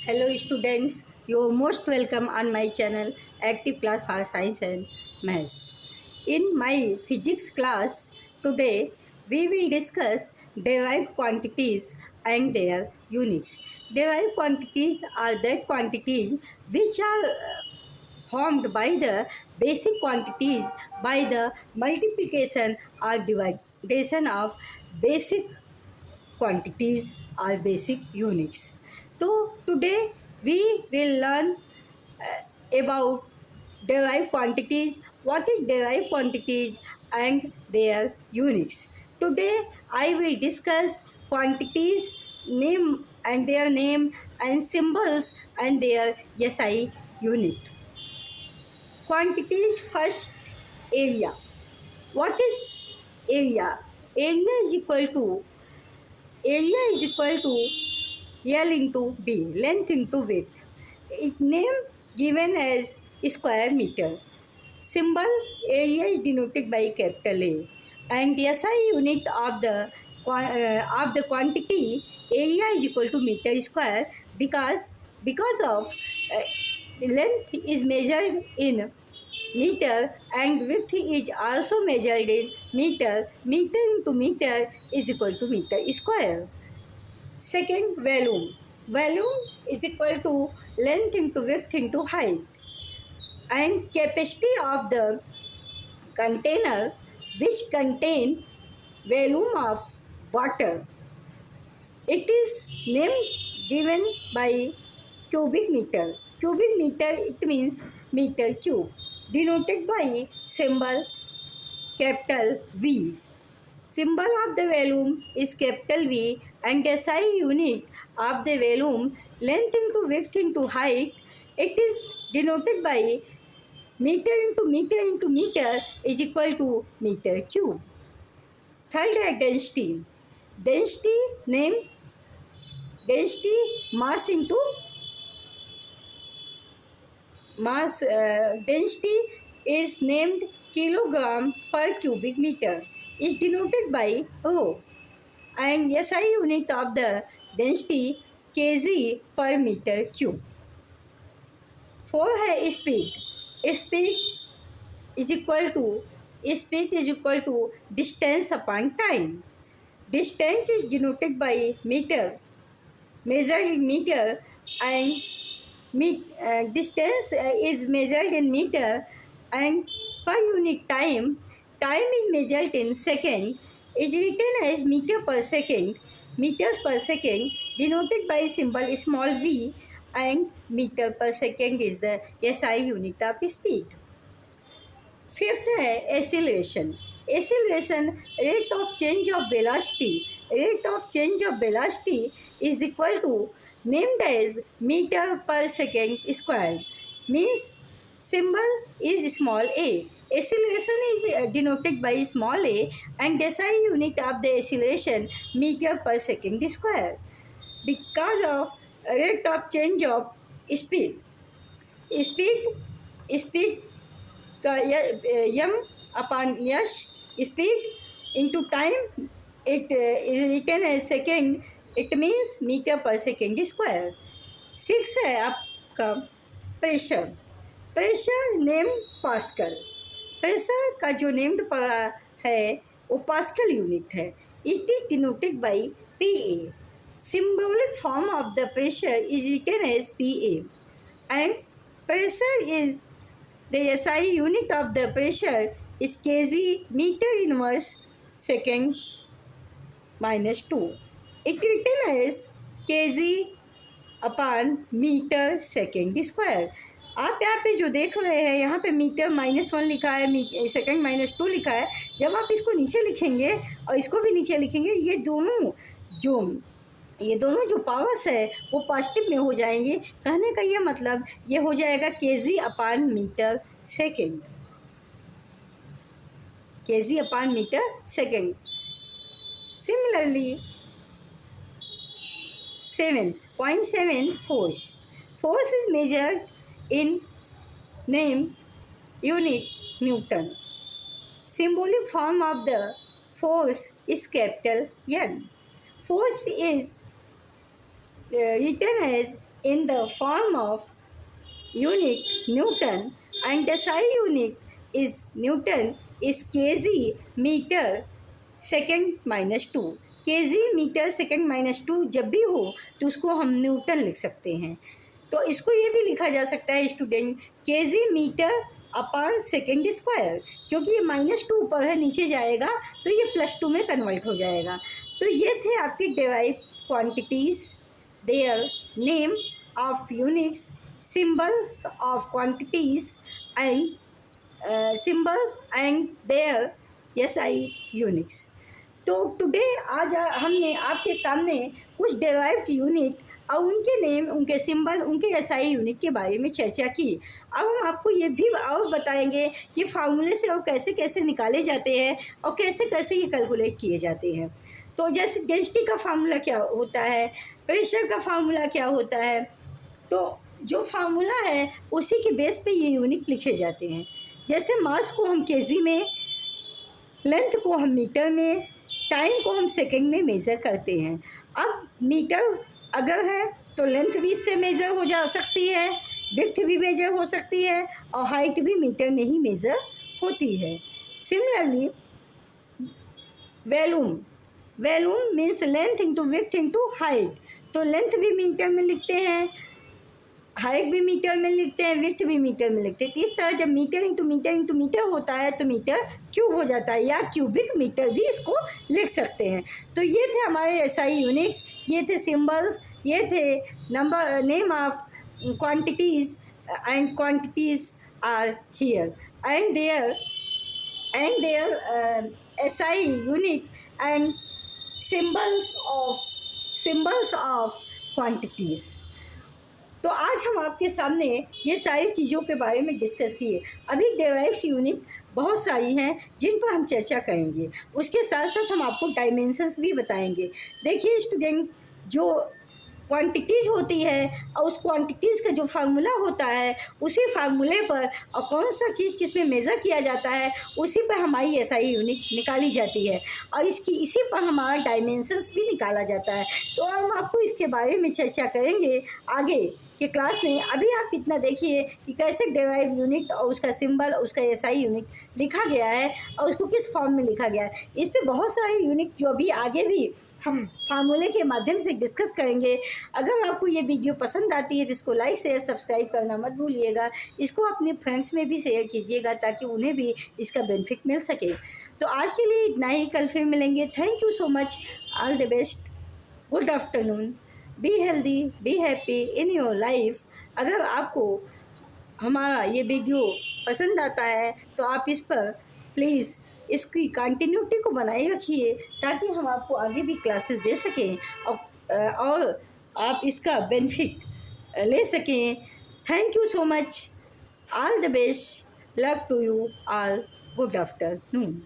Hello students, you are most welcome on my channel Active Class for Science and Maths. In my physics class today we will discuss derived quantities and their units. Derived quantities are the quantities which are formed by the basic quantities by the multiplication or division of basic quantities are basic units. So today we will learn about derived quantities, what is derived quantities and their units. Today I will discuss quantities name and their name and symbols and their SI unit. Quantities first, area. What is area? Area is equal to L into B, length into width. Its name given as square meter. Symbol area is denoted by capital A. And the SI unit of the quantity area is equal to meter square because of length is measured in meter and width is also measured in meter. Meter into meter is equal to meter square. Second, volume. Volume is equal to length into width into height. And capacity of the container which contain volume of water. It is name given by cubic meter. Cubic meter, it means meter cube, denoted by symbol capital V. Symbol of the volume is capital V and the SI unit of the volume, length into width into height, it is denoted by meter into meter into meter is equal to meter cube. Third है density. Density name density mass into mass. Density is named kilogram per cubic meter. Is denoted by rho. And SI unit of the density kg per meter cube. 4 है speed. Speed is equal to distance upon time. Distance is denoted by meter, measured in meter, and distance is measured in meter, and per unit time, time is measured in second, is written as meter per second, meters per second, denoted by symbol small v, and meter per second is the SI unit of speed. Fifth है acceleration. Acceleration rate of change of velocity. Rate of change of velocity is equal to named as meter per second squared. Means symbol is small a. Acceleration is denoted by small a and the SI unit of the acceleration meter per second square. Because of rate of change of speed. Speed speed का m upon Yash speed into time, it is written as second, it means meter per second square. 6 है आपका pressure. Pressure name pascal. Pressure का जो named है वो pascal unit है. It is denoted by PA. Symbolic form of the pressure is written as PA and pressure is the SI unit of the pressure is kg meter inverse second minus 2. It written as kg upon meter second square. आप यहाँ पे जो देख रहे हैं यहाँ पे metre -1 लिखा है, सेकेंड -2 लिखा है. जब आप इसको नीचे लिखेंगे और इसको भी नीचे लिखेंगे, ये दोनों जो पावर्स है वो पॉजिटिव में हो जाएंगे. कहने का ये मतलब ये हो जाएगा kg upon metre second. kg upon metre second. Similarly 7.7 force. Force is measured in name unit Newton. Symbolic form of the force is capital N. Force is written as in the form of unit Newton, and the SI unit is Newton is kg meter second -2। KG metre second -2 जब भी हो तो उसको हम Newton लिख सकते हैं। तो इसको ये भी लिखा जा सकता है student, KG metre upon second square, क्योंकि ये -2 ऊपर है, नीचे जाएगा तो ये +2 में कन्वर्ट हो जाएगा। तो ये थे आपकी derive quantities, their name of units, symbols of quantities and symbols and their SI units. तो टुडे आज हमने आपके सामने कुछ डेराइव्ड यूनिट और उनके नेम, उनके सिंबल, उनके SI यूनिट के बारे में चर्चा की। अब हम आपको ये भी और बताएंगे कि फार्मूले से और कैसे कैसे निकाले जाते हैं और कैसे कैसे ये कैलकुलेट किए जाते हैं। तो जैसे डेंसिटी का फार्मूला क्या होता है, प्रेशर का फार्मूला क्या होता है, तो जो फार्मूला है उसी के बेस पे ये यूनिट लिखे जाते हैं। जैसे मास को हम केजी में, लेंथ को हम मीटर में, टाइम को हम सेकंड में मेज़र करते हैं। अब मीटर अगर है तो लेंथ भी इससे मेज़र हो जा सकती है, विड्थ भी मेज़र हो सकती है और हाइट भी मीटर में ही मेज़र होती है। Similarly volume means length into width into height, तो लेंथ भी मीटर में लिखते हैं, हाइट भी मीटर में लिखते हैं, विड्थ भी मीटर में लिखते हैं। तो इस तरह जब मीटर इंटू मीटर होता है तो मीटर क्यूब हो जाता है, या क्यूबिक मीटर भी इसको लिख सकते हैं। तो ये थे हमारे SI यूनिट्स, ये थे सिंबल्स, ये थे number, name of quantities, and quantities are here and there SI unit and symbols of quantities. तो आज हम आपके सामने ये सारी चीज़ों के बारे में डिस्कस किए। अभी डेराइव्ड यूनिट बहुत सारी हैं जिन पर हम चर्चा करेंगे, उसके साथ साथ हम आपको डायमेंशंस भी बताएंगे। देखिए स्टूडेंट, जो क्वांटिटीज़ होती है और उस क्वांटिटीज़ का जो फार्मूला होता है, उसी फार्मूले पर और कौन सा चीज़ किस में मेज़र किया जाता है, उसी पर हमारी SI यूनिट निकाली जाती है और इसी पर हमारा डायमेंशंस भी निकाला जाता है। तो हम आपको इसके बारे में चर्चा करेंगे आगे के क्लास में। अभी आप इतना देखिए कि कैसे डेराइव यूनिट और उसका सिंबल, उसका SI यूनिट लिखा गया है और उसको किस फॉर्म में लिखा गया है। इस पे बहुत सारे यूनिट जो अभी आगे भी हम फार्मूले के माध्यम से डिस्कस करेंगे। अगर आपको ये वीडियो पसंद आती है तो इसको लाइक शेयर सब्सक्राइब करना मत भूलिएगा। इसको अपने फ्रेंड्स में भी शेयर कीजिएगा ताकि उन्हें भी इसका बेनिफिट मिल सके। तो आज के लिए इतना ही, कल फिर मिलेंगे। Thank you so much, all the best, good afternoon, be healthy, be happy in your life. अगर आपको हमारा ये वीडियो पसंद आता है तो आप इस पर प्लीज़ इसकी कंटिन्यूटी को बनाए रखिए ताकि हम आपको आगे भी क्लासेस दे सकें और आप इसका बेनिफिट ले सकें। Thank you so much, all the best, love to you all, good afternoon.